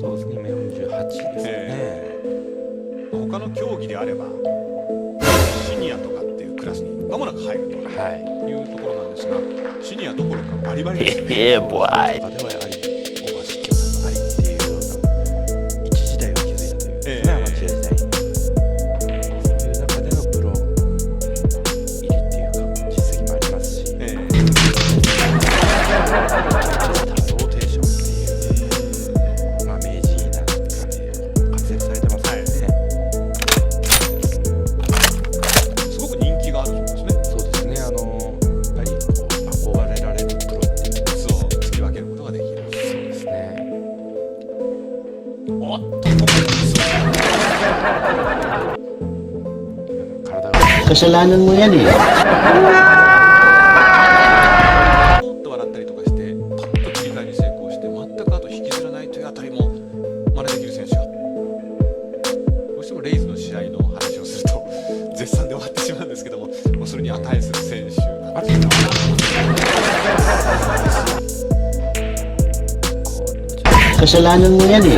そうですね、今48ですね。他の競技であればシニアとかっていうクラスに間もなく入るというところなんですが、シニアどころかバリバリですね。大阪ではやはり大橋清隆ありっていうような一時代を築いたというですね、アマチュア時代に。そういう中でのプロ入りっていうか実績もありますし、スターローテーションっていう、まあ名人なんかで活躍されてますからね。すごく人気があるそうですね。そうですね、やっぱりこう憧れられるプロっていう靴を突き分けることができる。そうですね。おっと、ここで体が Kasalanan mo yan eh. ポッと笑ったりとかしてパッと切り替えに成功して全くあと引きずらないというあたりも真似できる選手が、どうしてもレイズの試合の話をすると絶賛で終わってしまうんですけども、もうそれに値する選手なんですね。 Kasalanan mo yan eh.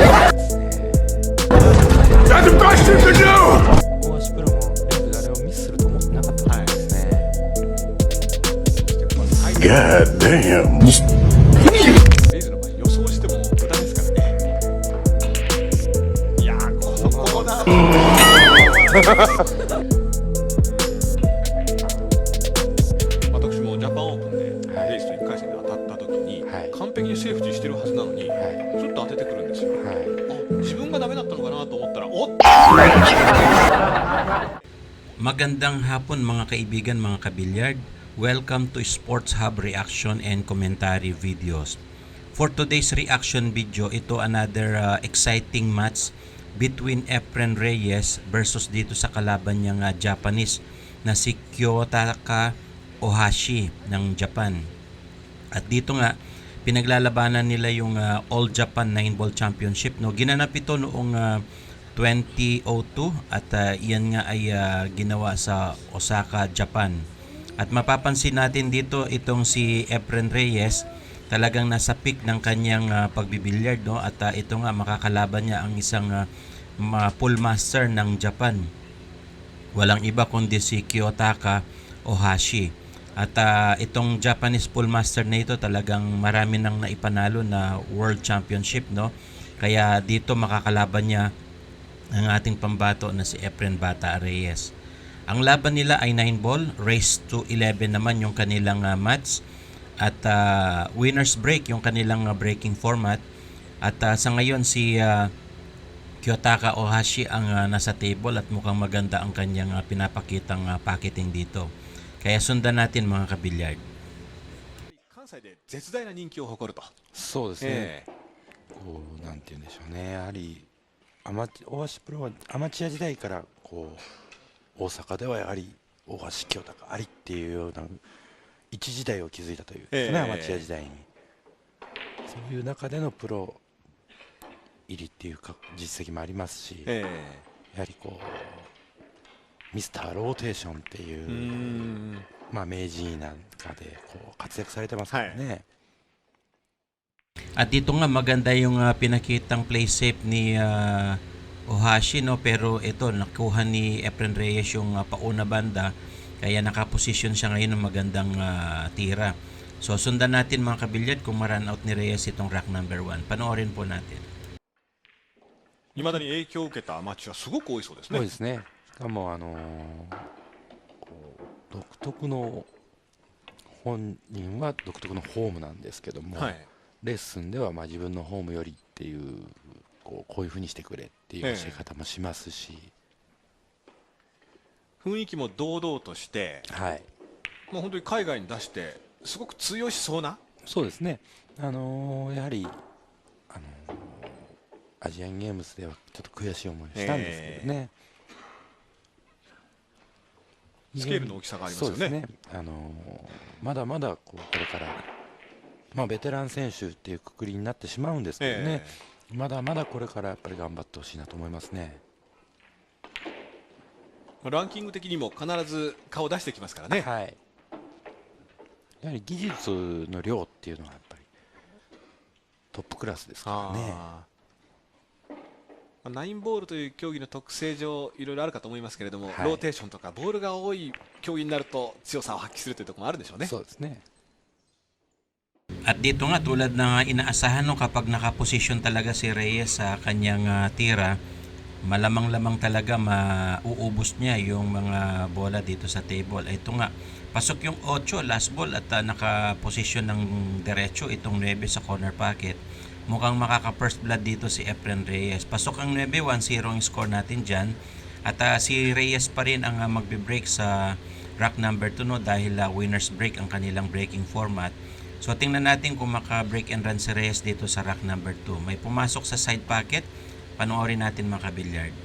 大橋プロもあれをミスすると思ってなかったですね。God damn. レイズの場合予想しても無駄ですからね。いやー、このコーナー私もジャパンオープンでレイズと1回戦で当たった時に、完璧にセーフティーしてるはずなのに、ちょっと当ててくるんですよ。あ、自分がダメだったのかなと思ったら、おっ、Magandang hapon mga kaibigan, mga kabilyard. Welcome to Sports Hub Reaction and Commentary Videos. For today's reaction video, ito another exciting match between Efren Reyes versus dito sa kalaban niyang Japanese na si Kyotaka Ohashi ng Japan. At dito nga, pinaglalabanan nila yung All Japan 9-Ball Championship. No? Ginanap ito noong 2002 at iyan nga ay ginawa sa Osaka, Japan. At mapapansin natin dito itong si Efren Reyes talagang nasa peak ng kanyang pagbibilyard, no? At ito nga makakalaban niya ang isang pool master ng Japan. Walang iba kundi si Kyotaka Ohashi. At itong Japanese pool master na ito talagang marami nang naipanalo na World Championship, no? Kaya dito makakalaban niya ang ating pambato na si Efren Bata Reyes. Ang laban nila ay 9-ball, race to 11 naman yung kanilang match. At winner's break yung kanilang breaking format. At sa ngayon si Kyotaka Ohashi ang nasa table at mukhang maganda ang kanyang pinapakitang packeting dito. Kaya sundan natin mga kabilyard. 関西で絶大な人気を誇ると。そうですね。こうなんて言うんでしょうね。やはり大橋プロはアマチュア時代からこう大阪ではやはり大橋清隆ありっていうような一時代を築いたというですね、アマチュア時代に。そういう中でのプロ入りっていうか実績もありますし、やはりこうミスターローテーションっていうまあ名人なんかでこう活躍されてますからね。At dito nga maganda yung pinakitang play safe ni Ohashi, no? Pero ito nakuha ni Efren Reyes yung pauna banda, kaya nakaposisyon siya ngayon ng magandang tira. So sundan natin mga kabilyad kung ma-run out ni Reyes itong rack number 1. Panoorin po natin. 未だに影響を受けたアマチュアすごく多いそうですね。そうですね。しかもこう独特の本人は独特のフォームなんですけども、レッスンではまあ自分のフォームよりっていうこういう風にしてくれっていう教え方もしますし、雰囲気も堂々として、もう本当に海外に出してすごく通用しそうな。そうですね。やはりアジアンゲームズではちょっと悔しい思いをしたんですけどね。スケールの大きさがありますよね。そうですね。まだまだこれから、まあ、ベテラン選手っていうくくりになってしまうんですけどね、まだまだこれからやっぱり頑張ってほしいなと思いますね。ランキング的にも必ず顔を出してきますからね。やはり技術の量っていうのはやっぱりトップクラスですからね。ナインボールという競技の特性上いろいろあるかと思いますけれども、はいローテーションとかボールが多い競技になると強さを発揮するというところもあるんでしょうね。そうですね。 At dito nga tulad ng inaasahan no kapag nakaposisyon talaga si Reyes sa kanyang tira, malamang-lamang talaga mauubos niya yung mga bola dito sa table. Ito nga, pasok yung 8 last ball at nakaposisyon ng derecho itong 9 sa corner pocket. Mukhang makaka first blood dito si Efren Reyes. Pasok ang 9, 1-0 ang score natin dyan. At si Reyes pa rin ang magbe-break sa rack number 2 no, dahil winner's break ang kanilang breaking format. So tingnan natin kung maka-break and run si Reyes dito sa rack number 2. May pumasok sa side pocket. Panoorin natin mga kabilyard.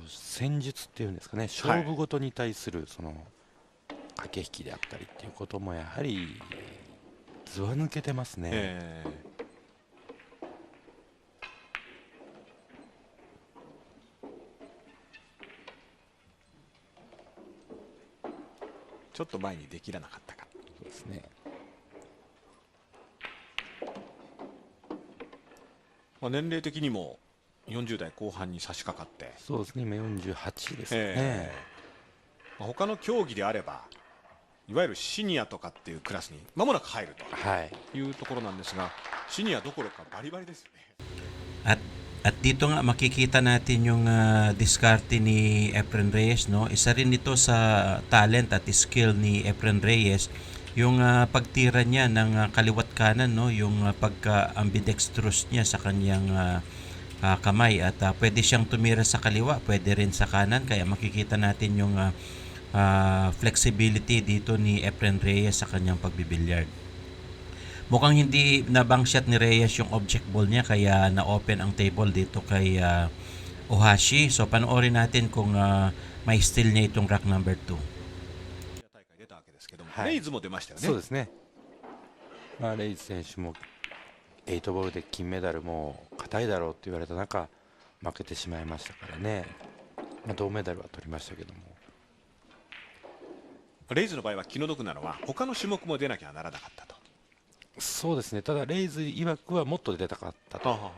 戦術っていうんですかね、勝負ごとに対するその駆け引きであったりっていうこともやはりずば抜けてますね。ちょっと前にできらなかったか。そうですね。年齢的にも40代後半に差し掛かって、そうですね、今48ですね。他の競技であればいわゆるシニアとかっていうクラスに間もなく入るというところなんですが、シニアどころかバリバリですよね。At dito nga makikita natin yung diskarte ni Efren Reyes no. Isa rin ito sa talent at skill ni Efren Reyes yung pagtira niya ng kaliwat kanan no, yung pagka ambidextrous niya sa kanyang kamay at pwede siyang tumira sa kaliwa, pwede rin sa kanan, kaya makikita natin yung flexibility dito ni Efren Reyes sa kanyang pagbibilyard. Mukhang hindi nabang shot ni Reyes yung object ball niya kaya na-open ang table dito kay Ohashi. So panoorin natin kung may steal niya itong rack number 2. レイズも出ましたよね。そうですね。レイズ選手も8ボールで金メダルも硬いだろうって言われた中負けてしまいましたからね。銅メダルは取りましたけども。レイズの場合は気の毒なのは他の種目も出なきゃならなかったと。そうですね。ただレイズ曰くはもっと出たかったと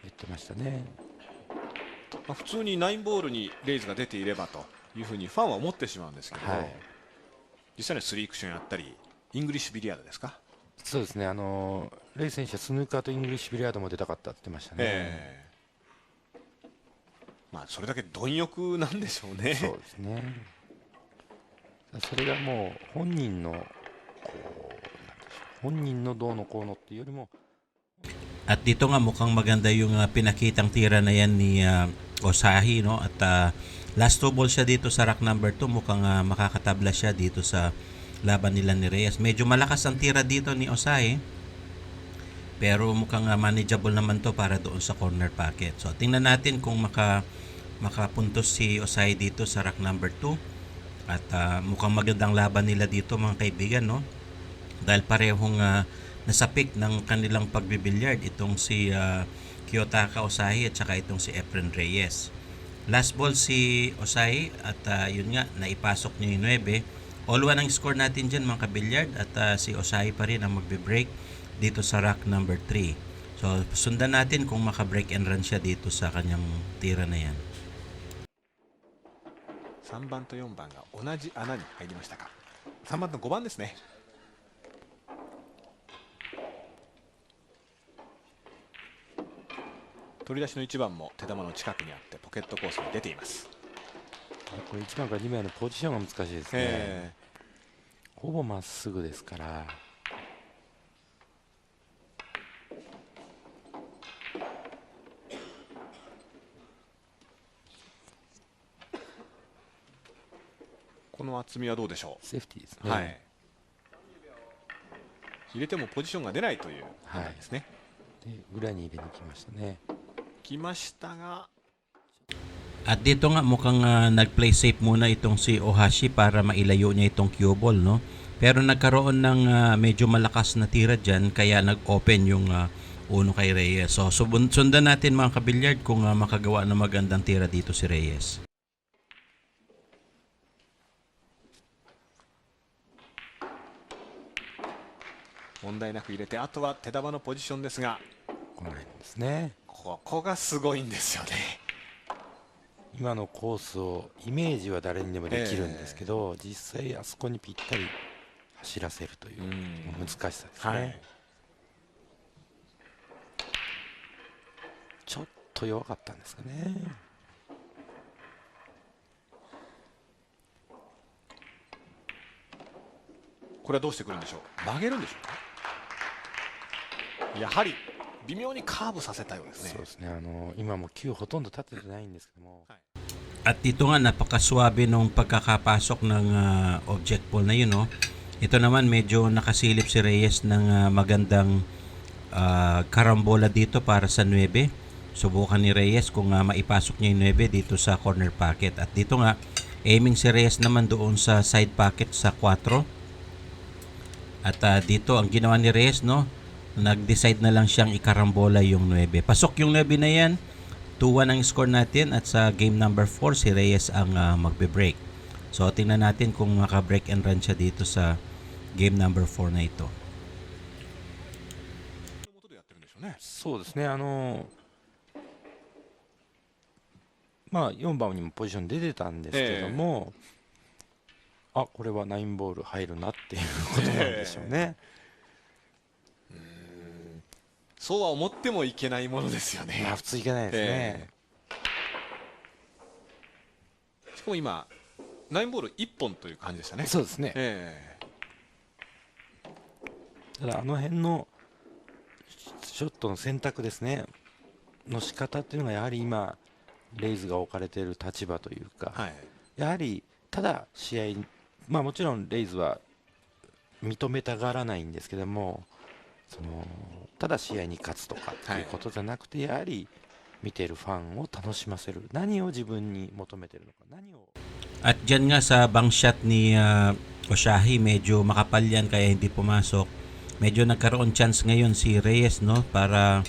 言ってましたね。普通にナインボールにレイズが出ていればというふうにファンは思ってしまうんですけど、実際にスリークションやったりイングリッシュビリヤードですか。そうですね。レイ選手はスヌーカーとイングリッシュビリヤードも出たかったって言ってましたね。それだけ貪欲なんでしょうね。そうですね。それがもう本人のどうのこうのっていうよりも。At dito nga mukhang maganda yung pinakitang tira na yan ni Osahi no, at last 2 ball siya dito sa rack number 2, mukhang makakatabla siya dito sa laban nila ni Reyes. Medyo malakas ang tira dito ni Osahi pero mukhang manageable naman to para doon sa corner pocket. So tingnan natin kung makapuntos si Osahi dito sa rack number 2 at mukhang magandang laban nila dito mga kaibigan no, dahil parehong nasa peak ng kanilang pagbibilyard itong si Kiyotaka Osahi at saka itong si Efren Reyes. Last ball si Osahi at yun nga, naipasok niya yung 9. All-1 ang score natin dyan mga kabilyard at si Osahi pa rin ang magbe-break dito sa rack number 3. So sundan natin kung maka-break and run siya dito sa kanyang tira na yan. 3番と4番が同じ穴に入りましたか。3番と5番ですね。取り出しの1番も手玉の近くにあってポケットコースに出ています。これ1番から2番のポジションが難しいですね。ほぼまっすぐですから。この厚みはどうでしょう。セーフティーですね。入れてもポジションが出ないという判断ですね。で裏に入れに来ましたね。来ましたが。At dito nga mukhang nag-play safe muna itong si Ohashi para mailayo niya itong cue ball no. Pero nagkaroon ng medyo malakas na tira dyan kaya nag-open yung uno kay Reyes. So sundan natin mga kabilyard kung makagawa ng magandang tira dito si Reyes. 問題なく入れて、あとは手玉のポジションですが、来ないんですね。ここがすごいんですよね。今のコースをイメージは誰にでもできるんですけど、実際あそこにぴったり走らせるという難しさですね、はい。ちょっと弱かったんですかね。これはどうしてくるんでしょう。曲げるんでしょうか。やはり微妙にカーブさせたようですね。そうですね、今も球ほとんど立ててないんですけども、At dito nga napakaswabe nung pagkakapasok ng object ball na yun, no. Ito naman medyo nakasilip si Reyes ng magandang karambola dito para sa 9. Subukan ni Reyes kung maipasok niya yung 9 dito sa corner pocket. At dito nga aiming si Reyes naman doon sa side pocket sa 4. At dito ang ginawa ni Reyes, no, nag-decide na lang siyang ikarambola yung 9. Pasok yung 9 na yan. 2-1 ang score natin at sa game number 4 si Reyes ang magbe-break. So tingnan natin kung maka-break and run siya dito sa game number 4 na ito. そうですね、まあ4番にもポジション出てたんですけども、あ、これは9ボール入るなっていうことなんでしょうね。そうは思ってもいけないものですよね。まあ普通いけないですね。しかも今9ボール1本という感じでしたね。そうですね。ただあの辺のショットの選択ですね、の仕方っていうのがやはり今レイズが置かれている立場というか、やはりただ試合、まあもちろんレイズは認めたがらないんですけども、ただ試合に勝つとかっていうことじゃなくて、やはり見ているファンを楽しませる、何を自分に求めているのか、何を。 At dyan nga sa bang shot ni Oshahi, medyo makapal yan kaya hindi pumasok. Medyo nagkaroon chance ngayon si Reyes, no, para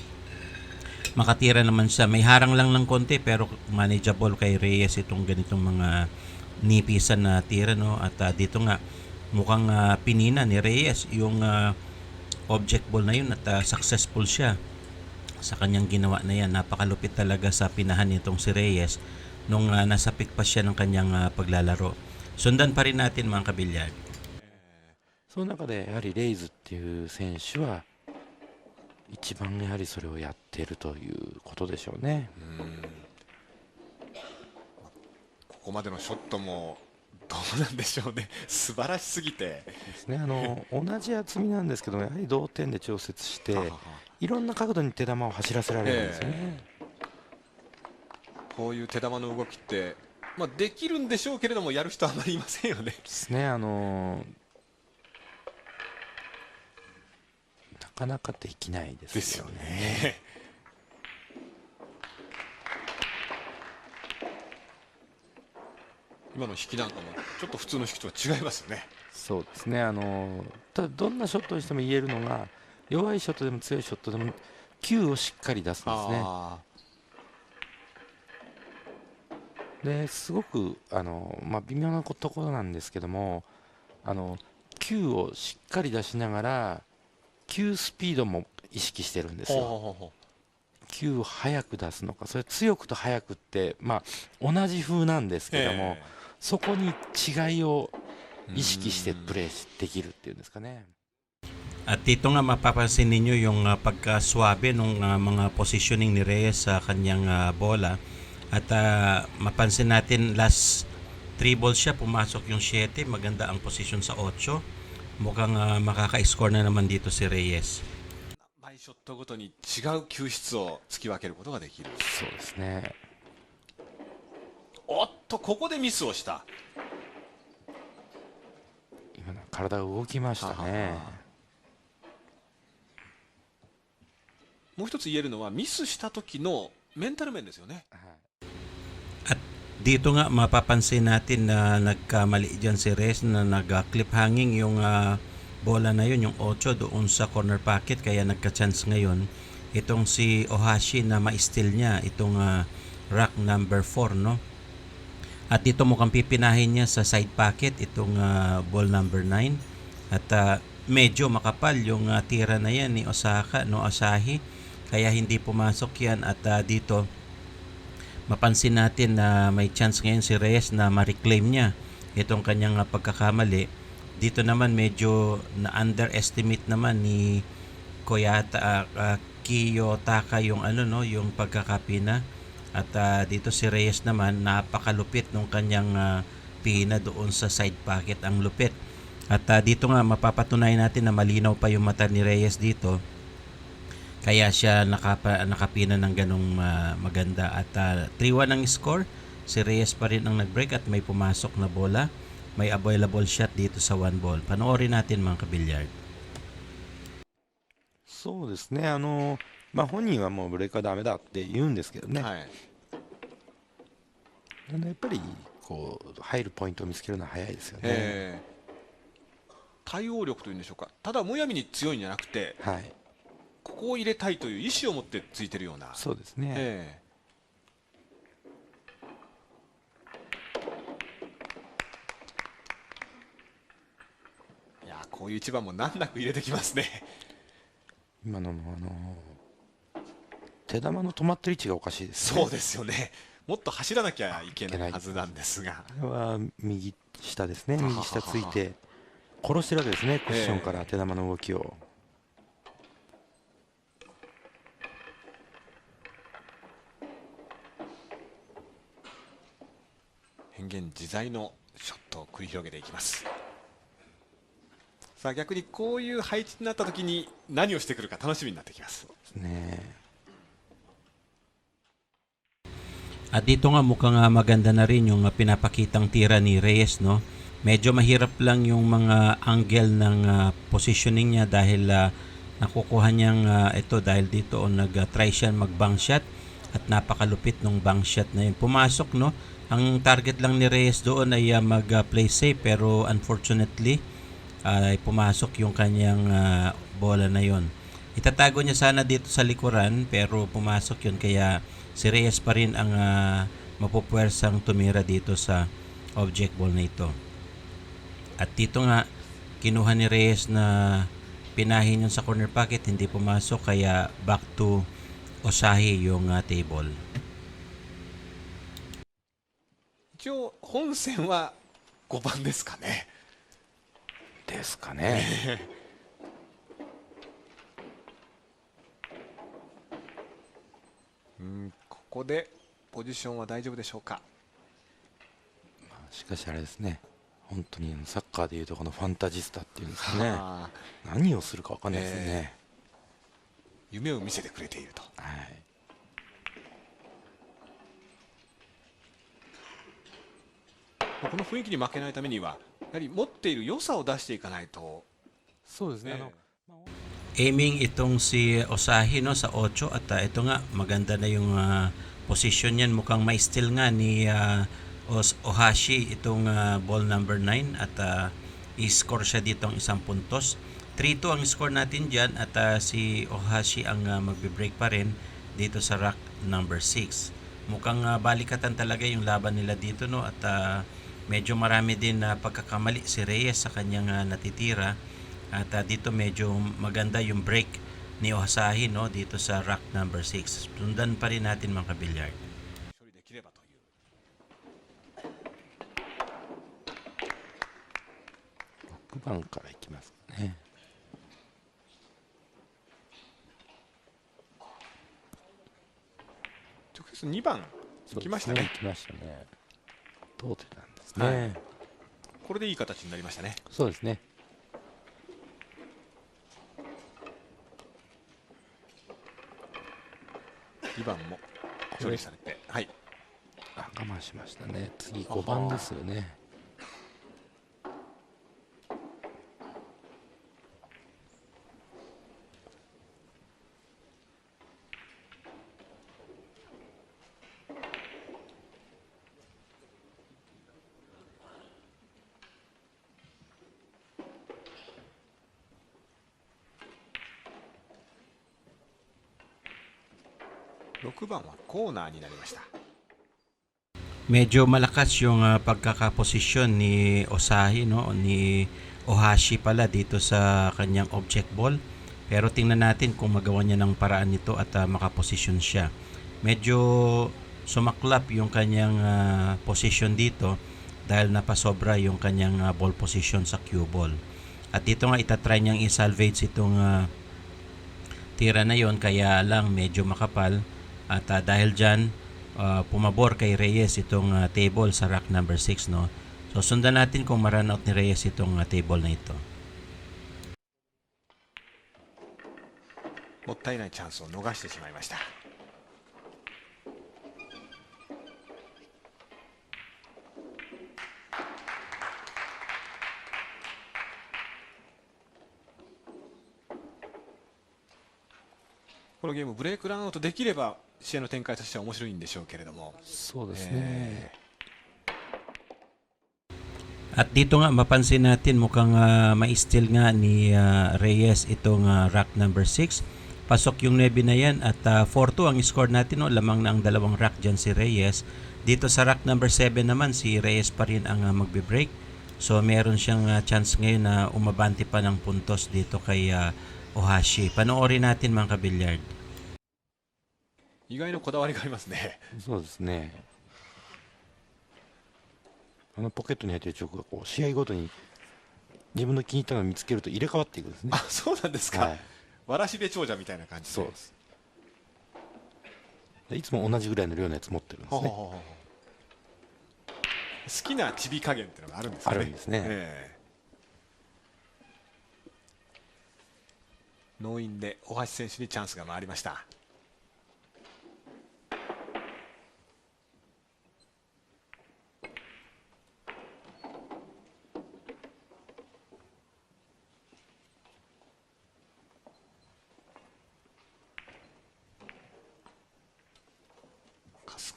makatira naman siya. May harang lang ng konti pero manageable kay Reyes itong ganitong mga nipisan na tira, no. At dito nga mukhang pinina ni Reyes yung object ball na yun at successful siya sa kanyang ginawa na yan. Napakalupit talaga sa pinahan nitong si Reyes nung nasa peak pa siya ng kanyang paglalaro. Sundan pa rin natin mga kabilyag. その中でやはりレイズっていう選手は一番やはりそれをやっているということでしょうね。ここまでのショットもどうなんでしょうね。素晴らしすぎてですね、同じ厚みなんですけども、やはり同点で調節していろんな角度に手玉を走らせられるんですよね。こういう手玉の動きって、まあ、できるんでしょうけれどもやる人はあまりいませんよね。ですね、なかなかできないですよね。今の引きなんかもちょっと普通の引きとは違いますよね。そうですね、ただどんなショットにしても言えるのが、弱いショットでも強いショットでも球をしっかり出すんですね。ですごくまあ、微妙なところなんですけども、球をしっかり出しながら球スピードも意識してるんですよ。球を速く出すのか、それ強くと速くって、まあ、同じ風なんですけども、そこに違いを意識してプレーできるっていうんですかね。At dito nga mapapansin ninyo yung pagkaswabe ng mga positioning ni Reyes sa kanyang bola. At mapansin natin last 3 balls siya, pumasok yung 7, maganda ang position sa 8. Mukhang makaka-score na naman dito si Reyes. 毎ショットごとに違う球質を突き分けることができる。そうですね。おっと、ここでミスをした。今の体が動きましたね。もう一つ言えるのはミスした時のメンタル面ですよね。At dito nga mapapansin natin na nagkamali dyan si Reyes na nag-clip hanging yung bola na yun, yung 8 doon sa corner pocket, kaya nagka-chance ngayon itong si Ohashi na ma-steal niya itong rack number 4, no? At dito mukhang pipinahin niya sa side pocket itong ball number 9 at medyo makapal yung tira na yan ni Osaka, no, Asahi. kaya hindi pumasok yan. At dito mapansin natin na may chance ngayon si Reyes na ma-reclaim niya itong kanyang pagkakamali. Dito naman medyo na underestimate naman ni Kiyotaka yung yung pagkakapina. At dito si Reyes naman napakalupit nung kanyang pina doon sa side pocket, ang lupit. At dito nga mapapatunayan natin na malinaw pa yung mata ni Reyes dito. Kaya siya nakapina ng ganong maganda. At 3-1 ang score. Si Reyes pa rin ang nag-break at may pumasok na bola. May available shot dito sa 1 ball. Panoorin natin mga kabilyard. そうですね、本人はもうブレイクはダメだって言うんですけどね、はい、やっぱりこう入るポイントを見つけるのは早いですよね。対応力というんでしょうか、ただむやみに強いんじゃなくて、はい、ここを入れたいという意思を持ってついてるような。そうですね、いやこういう一番も難なく入れてきますね。今のも手玉の止まってる位置がおかしいですね。そうですよね。もっと走らなきゃいけないはずなんですが、これは右下ですね、右下ついて殺してるわけですね、クッションから手玉の動きを。変幻自在のショットを繰り広げていきます。さあ逆にこういう配置になった時に何をしてくるか楽しみになってきます。ね。 At dito nga mukhang maganda na rin yung pinapakitang tira ni Reyes, no? Medyo mahirap lang yung mga angle ng positioning niya dahil nakukuha niyang ito dahil dito nag-try siya mag-bank shot at napakalupit ng bank shot na yun. Pumasok, no? Ang target lang ni Reyes doon ay mag-play safe pero unfortunately ay pumasok yung kanyang bola na yon. Itatago niya sana dito sa likuran pero pumasok yun kaya si Reyes pa rin ang mapupwersang tumira dito sa object ball na ito. At dito nga kinuha ni Reyes na pinahin yun sa corner pocket, hindi pumasok kaya back to Osahi yung table. 一応本戦は5番ですかね。ですかね。ここでポジションは大丈夫でしょうか。しかしあれですね、本当にサッカーでいうとこのファンタジスタっていうんですかね、は何をするか分かんないですね、夢を見せてくれていると。はい、この雰囲気に負けないためにはやはり持っている良さを出していかないと。そうですね、 Aiming itong si Osahi, no, sa 8 at ito nga maganda na yung position niyan, mukhang may steal nga ni Ohashi itong ball number 9 at i-score siya dito ang isang puntos. 3-2 ang score natin dyan at si Ohashi ang magbe-break pa rin dito sa rack number 6. Mukhang balikatan talaga yung laban nila dito, no, at medyo marami din na pagkakamali si Reyes sa kanyang natitira. At dito medyo maganda yung break ni Osahi, no, dito sa rack number 6. Sundan pa rin natin mga kabilyard. 6番からいきますかね。直接2番来ましたね。来ましたね。通ってたんですね、これでいい形になりましたね。そうですね。2番も処理されて、はい、我慢しましたね。次5番ですよね。6番はコーナーになりました。 Medyo malakas yung pagkakaposisyon ni Osahi, no, ni Ohashi pala dito sa kanyang object ball. Pero tingnan natin kung magawa niya ng paraan nito at makaposisyon siya. Medyo sumaklap yung kanyang position dito dahil napasobra yung kanyang ball position sa cue ball. At dito nga itatry niyang i-salvage itong tira na yon, kaya lang medyo makapal. At dahil dyan, pumabor kay Reyes itong table sa rack number 6. No? So sundan natin kung ma-run out ni Reyes itong table na ito. もったいないチャンスを逃してしまいました。このゲームブレイクランアウトできれば試合の展開としては面白いんでしょうけれども。そうですね。At dito nga mapansin natin mukhang ma-steal nga ni Reyes itong rack number 6. Pasok yung 9 na yan at 4-2 ang score natin. No? Lamang na ang dalawang rack dyan si Reyes. Dito sa rack number 7 naman si Reyes pa rin ang magbe-break. So meron siyang chance ngayon na umabante pa ng puntos dito kay Ohashi. Panoorin natin mga kabilyard. 意外なこだわりがありますね。そうですね。ポケットに入ってるチョークがこう試合ごとに自分の気に入ったのを見つけると入れ替わっていくんですね。あ、そうなんですか。はい、わらしべ長者みたいな感じで。そうです。いつも同じぐらいの量のやつ持ってるんですね。好きなチビ加減っていうのがあるんですね。あるんですね。ノーインで大橋選手にチャンスが回りました。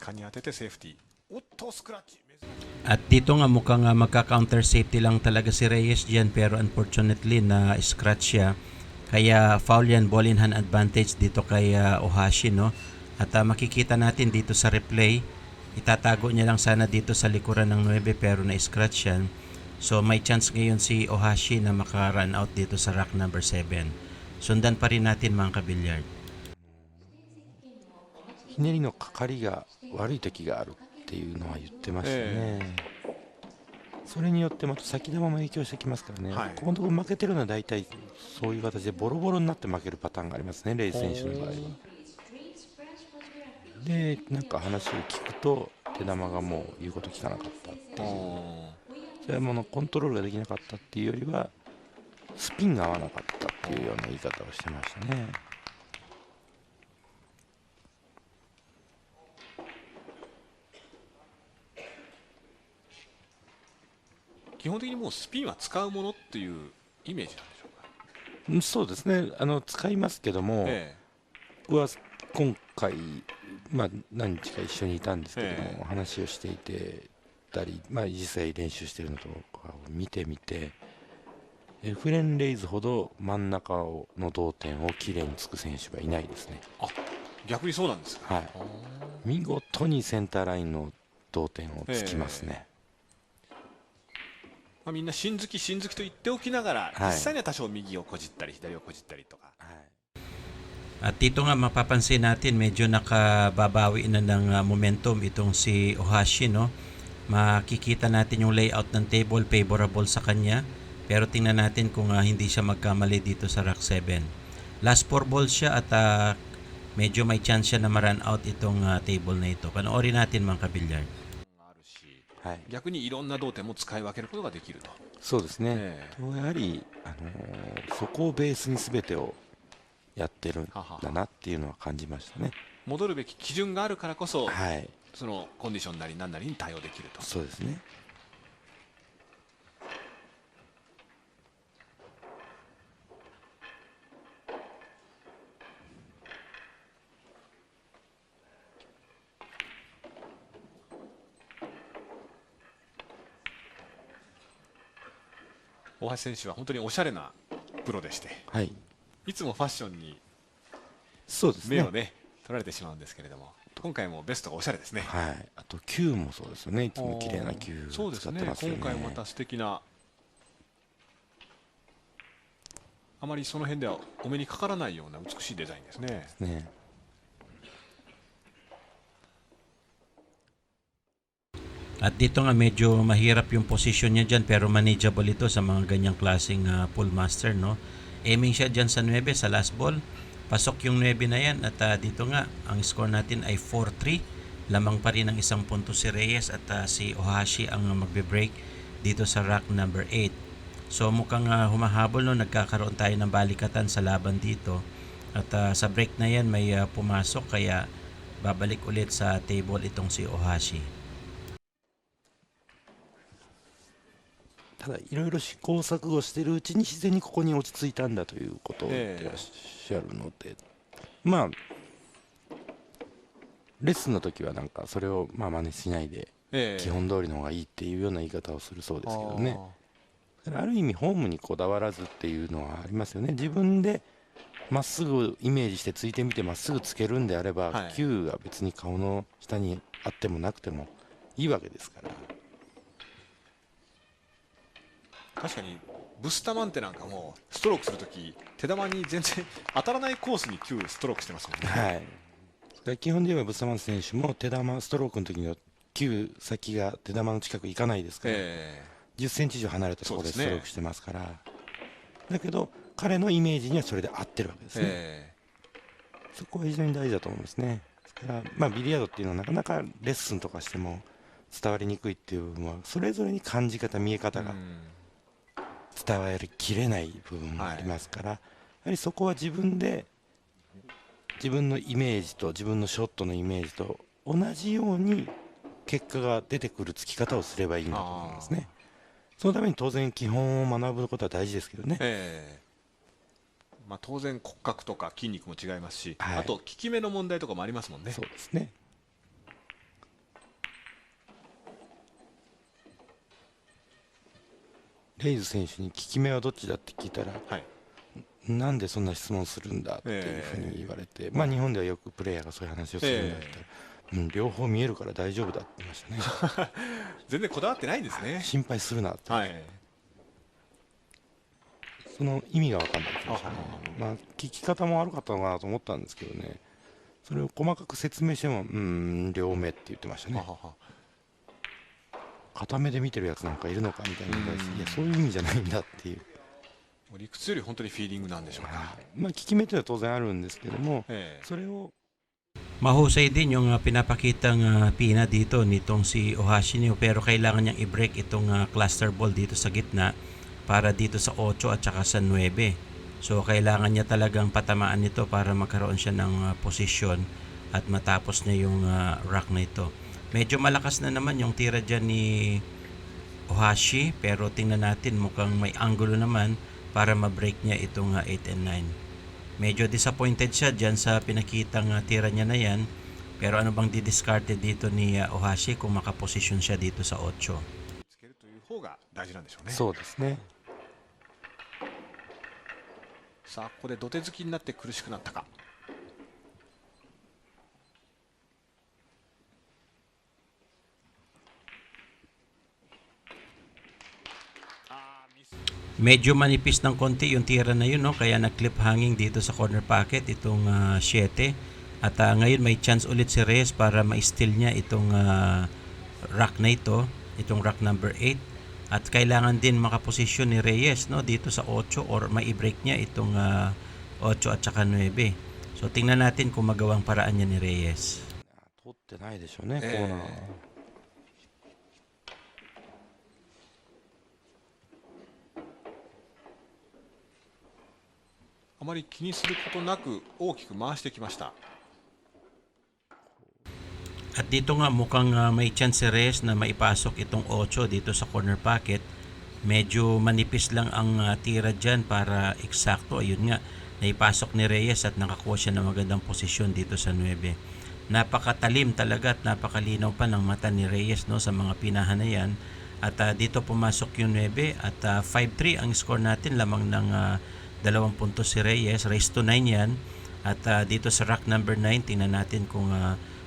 に当ててセーフティー。おっとスクラッチ。At dito nga mukhang magka-counter safety lang talaga si Reyes dyan, pero unfortunately na scratch siya. Kaya foul yan, ball in hand advantage dito kay Ohashi. No? At makikita natin dito sa replay, itatago niya lang sana dito sa likuran ng 9 pero na-scratch yan. So may chance ngayon si Ohashi na maka-run out dito sa rack number 7. Sundan pa rin natin mga kabilyard. ひねりのかかりが悪い時があるっていうのは言ってましたね。それによってまた先球も影響してきますからね。はい、ここのところ負けてるのは大体そういう形でボロボロになって負けるパターンがありますね、レイ選手の場合は。で、なんか話を聞くと手球がもう言うこと聞かなかったっていう、それはもうコントロールができなかったっていうよりはスピンが合わなかったっていうような言い方をしてましたね。基本的にもうスピンは使うものっていうイメージなんでしょうか。そうですね、使いますけども、僕は今回、何日か一緒にいたんですけども、話をしていてたり、実際練習しているのとかを見てみて、エフレン・レイズほど真ん中の同点をきれいにつく選手がいないですね。あ、逆にそうなんですか。はい、見事にセンターラインの同点をつきますね。みんな新好きと言っておきながら、実際には多少右をこじったり左をこじったりとか。At dito nga mapapansin natin medyo nakababawi na ng momentum itong si Ohashi. No? Makikita natin yung layout ng table favorable sa kanya, pero tingnan natin kung hindi siya magkamali dito sa rack 7. Last 4 balls siya at medyo may chance siya na ma-run out itong table na ito. Panoorin natin mga kabilyard. 逆にいろんな同点も使い分けることができると。そうですね。やはりそこをベースに全てをやってるんだなっていうのは感じましたね。戻るべき基準があるからこそ、そのコンディションなり何なりに対応できると。そうですね。大橋選手は本当におしゃれなプロでして、いつもファッションに目をね取られてしまうんですけれども、今回もベストがおしゃれですね。あと球もそうですよね。いつも綺麗な球を使ってますよね。今回また素敵なあまりその辺ではお目にかからないような美しいデザインですね。ね。At dito nga medyo mahirap yung position niya dyan pero manageable ito sa mga ganyang klaseng pull master, no. Aiming siya dyan sa 9 sa last ball. Pasok yung 9 na yan at dito nga ang score natin ay 4-3. Lamang pa rin ng isang punto si Reyes at si Ohashi ang magbe-break dito sa rack number 8. So mukhang humahabol, no, nagkakaroon tayo ng balikatan sa laban dito. At sa break na yan may pumasok kaya babalik ulit sa table itong si Ohashi. ただいろいろ試行錯誤してるうちに自然にここに落ち着いたんだということを言ってらっしゃるので、まあレッスンの時はなんかそれをまあ真似しないで基本通りの方がいいっていうような言い方をするそうですけどね。だからある意味フォームにこだわらずっていうのはありますよね。自分でまっすぐイメージしてついてみてまっすぐつけるんであれば、はい、球が別に顔の下にあってもなくてもいいわけですから。確かにブスタマンテなんかもストロークするとき手玉に全然当たらないコースに球ストロークしてますもんね。はい。だから基本で言えばブスタマン選手も手玉ストロークの時には球先が手玉の近く行かないですから、10センチ以上離れたところでストロークしてますから、だけど彼のイメージにはそれで合ってるわけですね。そこは非常に大事だと思うんですね。ですからまあビリヤードっていうのはなかなかレッスンとかしても伝わりにくいっていう部分はそれぞれに感じ方見え方が伝わりきれない部分もありますから、やはりそこは自分で自分のイメージと自分のショットのイメージと同じように結果が出てくるつき方をすればいいんだと思いますね。そのために当然基本を学ぶことは大事ですけどね。まあ、当然骨格とか筋肉も違いますし、はい、あと効き目の問題とかもありますもんね。そうですね。レイズ選手に効き目はどっちだって聞いたら、はい、なんでそんな質問するんだっていうふうに言われて、まあ日本ではよくプレイヤーがそういう話をするんだって言ったら、両方見えるから大丈夫だって言いましたね。全然こだわってないんですね。心配するなって、はい、その意味が分かんないって言いましたね。まあ聞き方も悪かったのかなと思ったんですけどね、それを細かく説明しても両目って言ってましたね。片目で見てるやつなんかいるのかみたいな、いやそういう意味じゃないんだっていう。理屈より本当にフィーリングなんでしょうか。まあ効き目というのは当然あるんですけども、それをmahusay din yung pinapakitang pina dito nitong si Ohashi niyo, pero kailangan niyang i-break itong cluster ball dito sa gitna para dito sa 8 at saka sa 9. So kailangan niya talagang patamaan nito para magkaroon siya ng posisyon at matapos niya yung rack na ito. Medyo malakas na naman yung tira dyan ni Ohashi, pero tingnan natin, mukhang may angulo naman para ma-break niya itong 8 and 9. Medyo disappointed siya dyan sa pinakitang tira niya na yan, pero ano bang didiscarded dito ni Ohashi kung makaposisyon siya dito sa 8? そうですね。さあここで土手突きになって苦しくなったか。Medyo manipis ng konti yung tira na yun, no? Kaya nag-clip hanging dito sa corner pocket itong 7. At ngayon may chance ulit si Reyes para ma-steal niya itong rack na ito, itong rack number 8. At kailangan din makaposisyon ni Reyes, no, dito sa 8 or mai-break niya itong 8 at saka 9. So tingnan natin kung magawang paraan niya ni Reyes. 取ってないでしょうね、コーナー。あまり気にすることなく大きく回してきました。 At dito nga mukhang may chance si Reyes na maipasok itong 8 dito sa corner pocket. Medyo manipis lang ang tira dyan para eksakto. Ayun nga, naipasok ni Reyes at nakakuha siya ng magandang posisyon dito sa 9. Napakatalim talaga at napakalinaw pa ng mata ni Reyes, no, sa mga pinahan na yan. At dito pumasok yung 9 at 5-3 ang score natin, lamang ng 2 puntos si Reyes, raised to 9 yan. At dito sa rack number 9, tingnan natin kung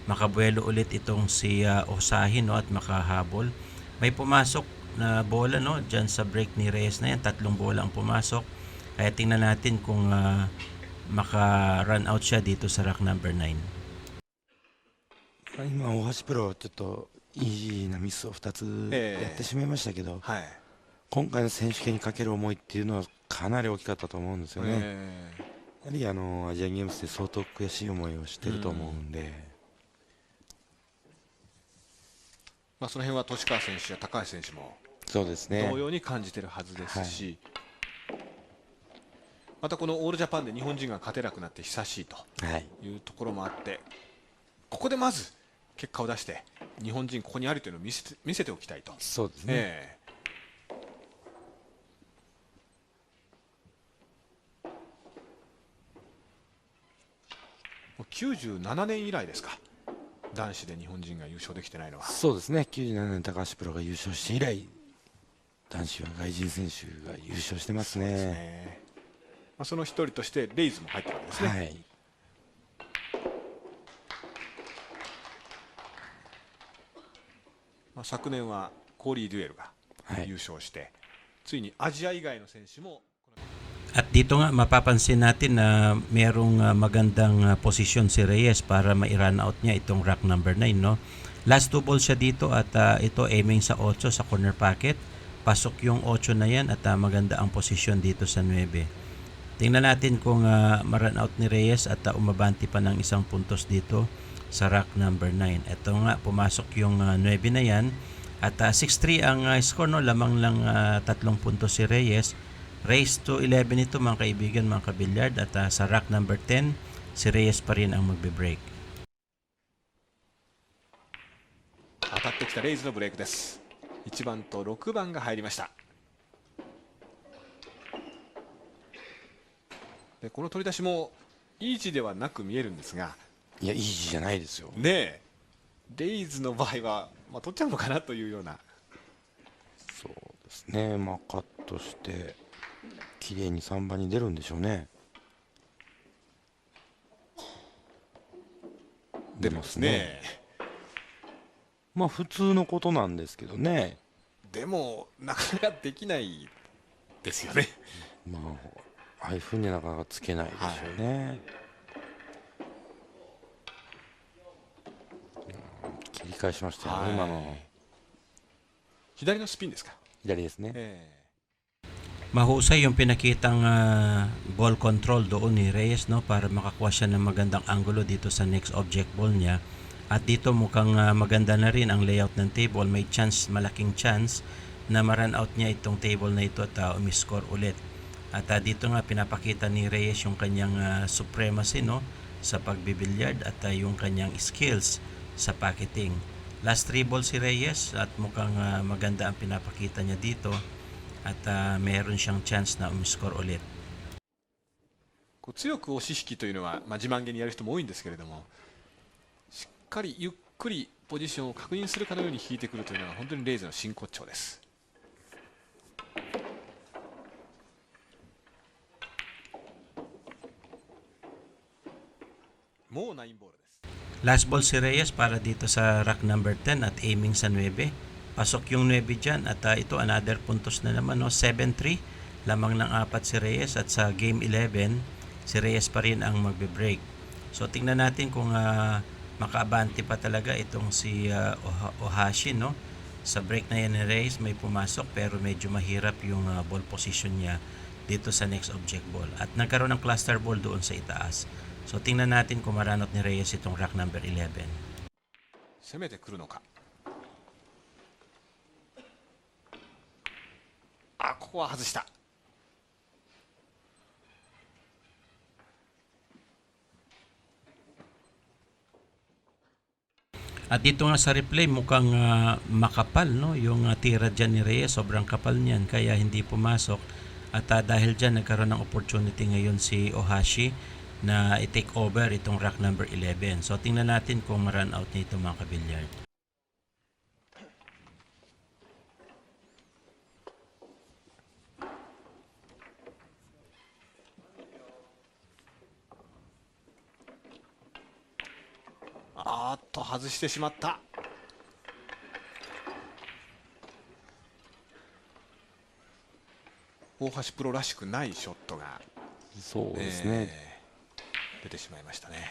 makabuelo ulit itong si Osahi, no, at makahabol. May pumasok na bola, no, dyan sa break ni Reyes na yan, 3 bola ang pumasok. Kaya tingnan natin kung maka-run out siya dito sa rack number 9. 今大橋プロちょっとイージーなミスを2つやってしまいましたけど、はい。今回の選手権にかける思いっていうのはかなり大きかったと思うんですよね。やはりアジアンゲームズで相当悔しい思いをしてると思うんで、まあ、その辺は年川選手や高橋選手もそうですね。同様に感じてるはずですし、またこのオールジャパンで日本人が勝てなくなって久しいとはい。いうところもあって、ここでまず結果を出して日本人ここにあるというのを見せておきたいと。そうですね。もう97年以来ですか、男子で日本人が優勝できてないのは。そうですね。97年高橋プロが優勝して以来、男子は外人選手が優勝してますね。まあ、その一人としてレイズも入ってるわけですね。はい。まあ、昨年はコーリー・デュエルが優勝して、ついにアジア以外の選手も。 At dito nga mapapansin natin na merong magandang posisyon si Reyes para ma-run out niya itong rack number 9, no? Last 2 balls siya dito at ito aiming sa 8 sa corner pocket. Pasok yung 8 na yan at maganda ang posisyon dito sa 9. Tingnan natin kung ma-run out ni Reyes at umabanti pa ng isang puntos dito sa rack number 9. Ito nga, pumasok yung 9 na yan at 6-3 ang score, no? Lamang lang 3 puntos si Reyes. Race to 11 ito mga kaibigan, mga kabilyard, at sa rack number 10 si Reyes pa rin ang magbe-break. 当たってきたレイズのブレイクです。1番と6番が入りました。でこの取り出しもイージーではなく見えるんですが、いや、イージーじゃないですよ。ねえ、レイズの場合は、まあ、取っちゃうのかなというような。そうですね。まあカットして綺麗に3番に出るんでしょうね。出ますね。まあ普通のことなんですけどね。でもなかなかできないですよね。まあああいうふうになかなかつけないでしょうね。切り返しましたよね、今の。左のスピンですか。左ですね。Mahusay yung pinakitang ball control doon ni Reyes, no, para makakuha siya ng magandang angulo dito sa next object ball niya. At dito mukhang maganda na rin ang layout ng table. May chance, malaking chance na ma-run out niya itong table na ito at umiscore ulit. At dito nga pinapakita ni Reyes yung kanyang supremacy, no, sa pagbibilyard at yung kanyang skills sa pocketing. Last 3 balls si Reyes at mukhang maganda ang pinapakita niya dito. At meron siyang chance na umiscore ulit. こう強く押し引きというのは、まあ、自慢げにやる人も多いんですけれども、しっかりゆっくりポジションを確認するかのように引いてくるというのが本当にレイズの真骨頂です。もう9ボールです。 Last ball si Reyes para dito sa rack number 10 at aiming sa 9. Pasok yung 9 dyan at ito another puntos na naman, no? 7-3, lamang ng 4 si Reyes at sa game 11 si Reyes pa rin ang magbe-break. So tingnan natin kung makaabante pa talaga itong si Ohashi, no? Sa break na yan ni Reyes may pumasok pero medyo mahirap yung ball position niya dito sa next object ball at nagkaroon ng cluster ball doon sa itaas. So tingnan natin kung maranot ni Reyes itong rack number 11. 攻めてくるのか。あ、ここは外した。At dito nga sa replay mukhang makapal, no, yung tira dyan ni Reyes, sobrang kapal niyan kaya hindi pumasok. At dahil dyan nagkaroon ng opportunity ngayon si Ohashi na i-take over itong rack number 11. So tingnan natin kung ma-run out nito mga kabilyard. 外してしまった。大橋プロらしくないショットが、そうですね、出てしまいましたね。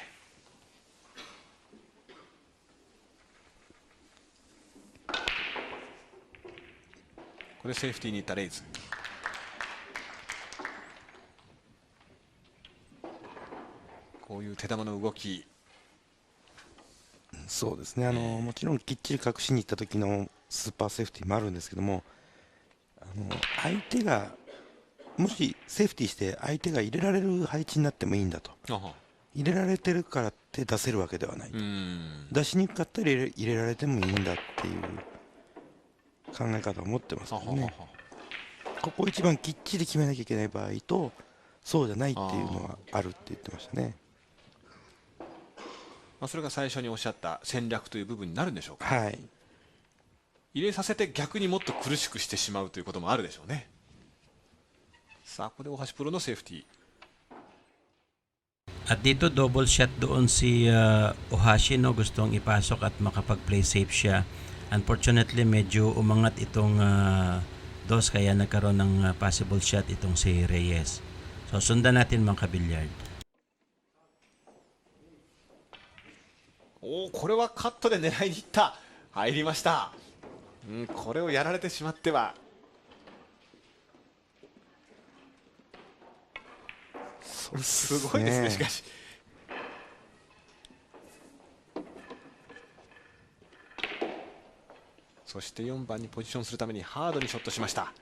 これセーフティーにいったレイズ。こういう手玉の動き、そうですね、もちろんきっちり隠しに行った時のスーパーセーフティーもあるんですけども、相手がもしセーフティーして相手が入れられる配置になってもいいんだと、入れられてるからって出せるわけではないと、出しにくかったら入れられてもいいんだっていう考え方を持ってますからね。ここ一番きっちり決めなきゃいけない場合と、そうじゃないっていうのはあるって言ってましたね。それが最初におっしゃった戦略という部分になるんでしょうか。はい、入れさせて逆にもっと苦しくしてしまうということもあるでしょうね。さあここで大橋プロのセーフティー。 At dito double shot doon si Ohashi, no, gustong ipasok at makapag-play safe siya. Unfortunately medyo umangat itong dos kaya nagkaroon ng possible shot itong si Reyes. So sundan natin mga kabilyard. これはカットで狙いにいった。入りました。これをやられてしまっては、すごいですね。しかしそして4番にポジションするためにハードにショットしました。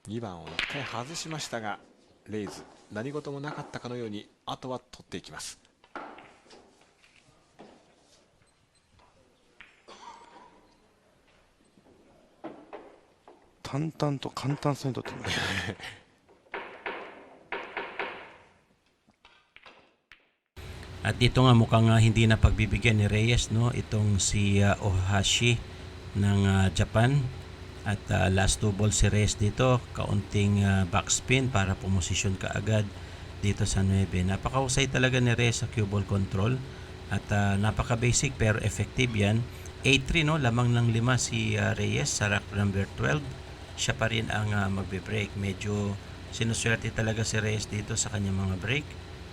2番を1回外しましたが、レイズ何事もなかったかのようにあとは取っていきます。淡々と簡単そうに取ってますね。At dito nga mukhang hindi na pagbibigyan ni Reyes, no, itong si Ohashi ng Japan. At last two ball si Reyes dito, kaunting backspin para pumosisyon ka agad dito sa 9. Napakahusay talaga ni Reyes sa cue ball control at napaka basic pero effective yan. 8-3, no, lamang ng 5 si Reyes sa rack number 12. Siya pa rin ang magbe-break. Medyo sinuswerte talaga si Reyes dito sa kanyang mga break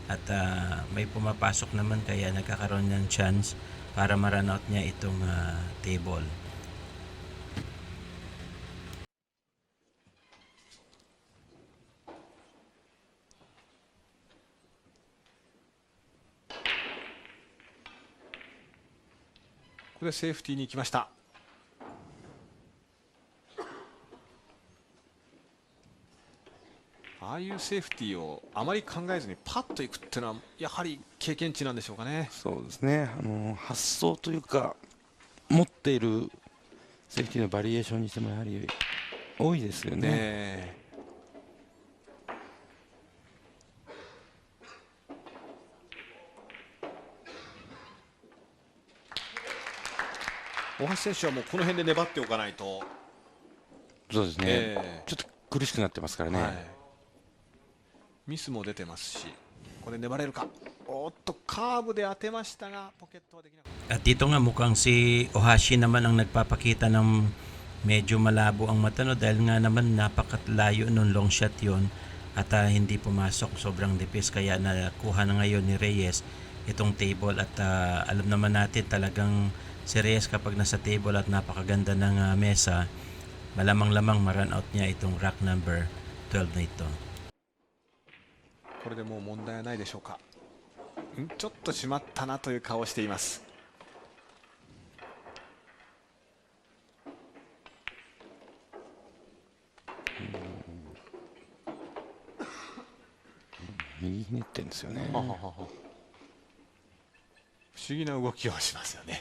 at may pumapasok naman kaya nagkakaroon ng chance para ma-run out niya itong table.これでセーフティーに行きました。ああいうセーフティーをあまり考えずにパッといくっていうのはやはり経験値なんでしょうかね。そうですね、発想というか持っているセーフティーのバリエーションにしてもやはり多いですよね。大橋選手はもうこの辺で粘っておかないと。そうですね、ちょっと苦しくなってますからね、はい、ミスも出てますし、これ粘れるか。おっとカーブで当てましたがポケットはできなかった。 At dito nga mukhang si Ohashi naman ang nagpapakita ng medyo malabo ang mata, no, dahil nga naman napakalayo nung long shot yon at hindi pumasok, sobrang dipis kaya nakuha na ngayon ni Reyes itong table at alam naman natin talagang si Reyes kapag nasa table at napakaganda ng mesa, malamang-lamang ma-run out niya itong rack number 12 na ito. これでもう問題はないでしょうか。ちょっとしまったなという顔をしています。右ひねってんですよね。不思議な動きをしますよね。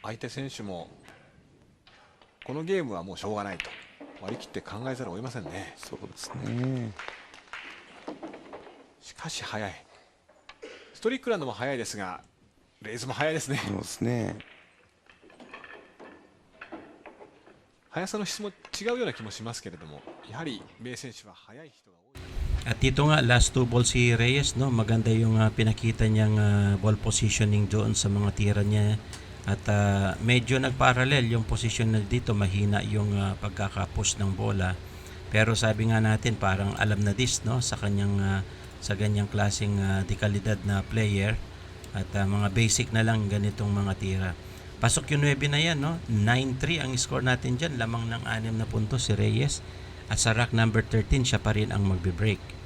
相手選手もこのゲームはもうしょうがないと割り切って考えざるを得ませんね。そうですね。しかし速い。ストリックランドも速いですが、レイズも速いですね。そうですね。速さの質も違うような気もしますけれども、やはり名選手は速い人が多い。 At dito nga, last 2 balls si Reyes, no? Maganda yung pinakita niyang ball positioning doon sa mga tira niya. At medyo nagparallel yung position na dito, mahina yung pagkakapush ng bola. Pero sabi nga natin, parang alam na this, no? Sa ganyang klaseng dekalidad na player. At mga basic na lang ganitong mga tira. Pasok yung 9 na yan, no? 9-3 ang score natin dyan. Lamang ng 6 na puntos si Reyes. At sa rack number 13, siya pa rin ang magbe-break.1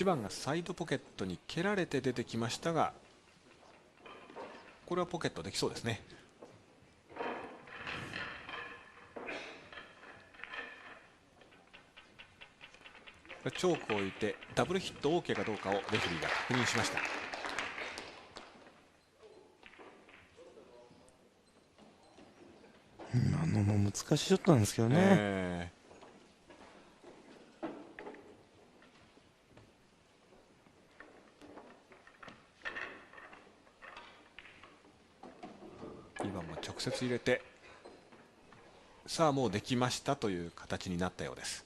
番がサイドポケットに蹴られて出てきましたが、これはポケットできそうですね。チョークを置いてダブルヒット OK かどうかをレフェリーが確認しました。今のも難しいショットなんですけどね。2番も直接入れて、さあもうできましたという形になったようです。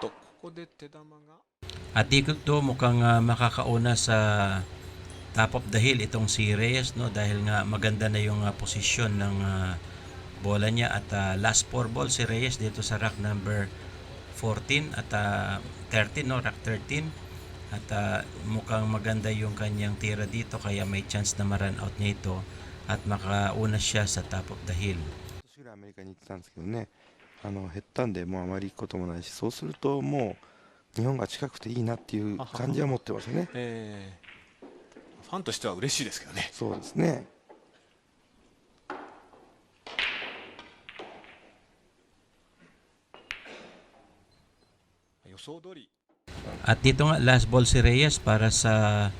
ここで手玉が At dito mukhang makakauna sa top of the hill itong si Reyes, no? Dahil nga maganda na yung posisyon ng bola niya. At last 4 balls si Reyes dito sa rack number 14 at 13, no? Rack 13. At mukhang maganda yung kanyang tira dito, kaya may chance na ma-run out niya ito at makauna siya sa top of the hill. 年ぐらいアメリカに行ってたんですけどね、減ったんでもうあまり行くこともないし、そうするともう日本が近くていいなっていう感じは持ってますよね。ファンとしては嬉しいですけどね。そうですね。予想通り。 At dito nga, last ball si Reyes para sa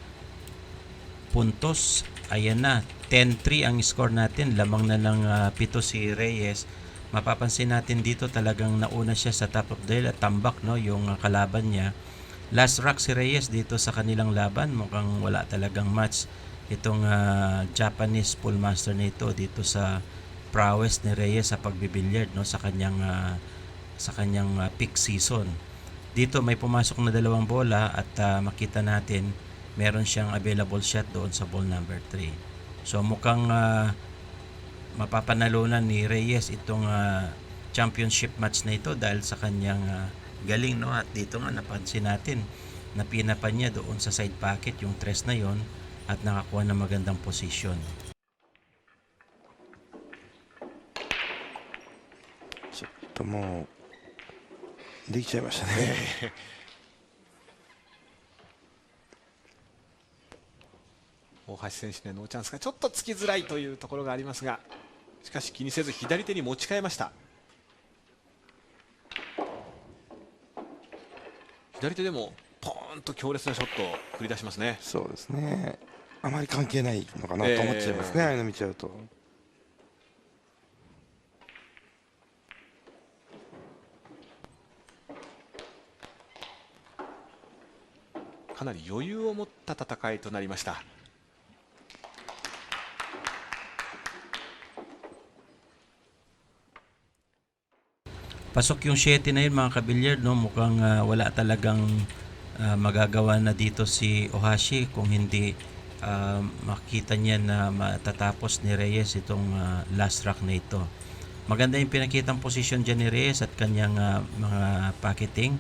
puntos. Ayan na, 10-3 ang score natin. Lamang na lang 7 si Reyes. Mapapansin natin dito talagang nauna siya sa top of the hill at tambak, no, yung kalaban niya. Last rack si Reyes dito sa kanilang laban. Mukhang wala talagang match itong Japanese pool master na ito dito sa prowess ni Reyes sa pagbibilyard, no, sa kanyang peak season. Dito may pumasok na 2 bola at makita natin meron siyang available shot doon sa ball number 3. So mukhang mapapanalunan ni Reyes itong championship match na ito dahil sa kanyang galing, no? At dito nga napansin natin na pinapa niya doon sa side pocket yung tres na yon at nakakuha ng magandang posisyon. ちょっともうできちゃいましたね。大橋選手のノーチャンスがちょっとつきづらいというところがありますが、しかし気にせず左手に持ち替えました。左手でもポーンと強烈なショットを繰り出しますね。そうですね。あまり関係ないのかなと思っちゃいますね、ああいうの見ちゃうと。かなり余裕を持った戦いとなりました。Pasok yung 7 na yun, mga kabilyard, no? Mukhang wala talagang magagawa na dito si Ohashi kung hindi makita niya na matatapos ni Reyes itong last rack na ito. Maganda yung pinakitang posisyon dyan ni Reyes at kanyang mga pocketing.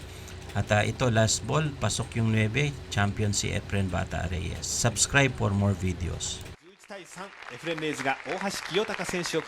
At ito, last ball, pasok yung 9, champion si Efren Bata Reyes. Subscribe for more videos. 11対3、エフレンレイズが大橋清隆選手を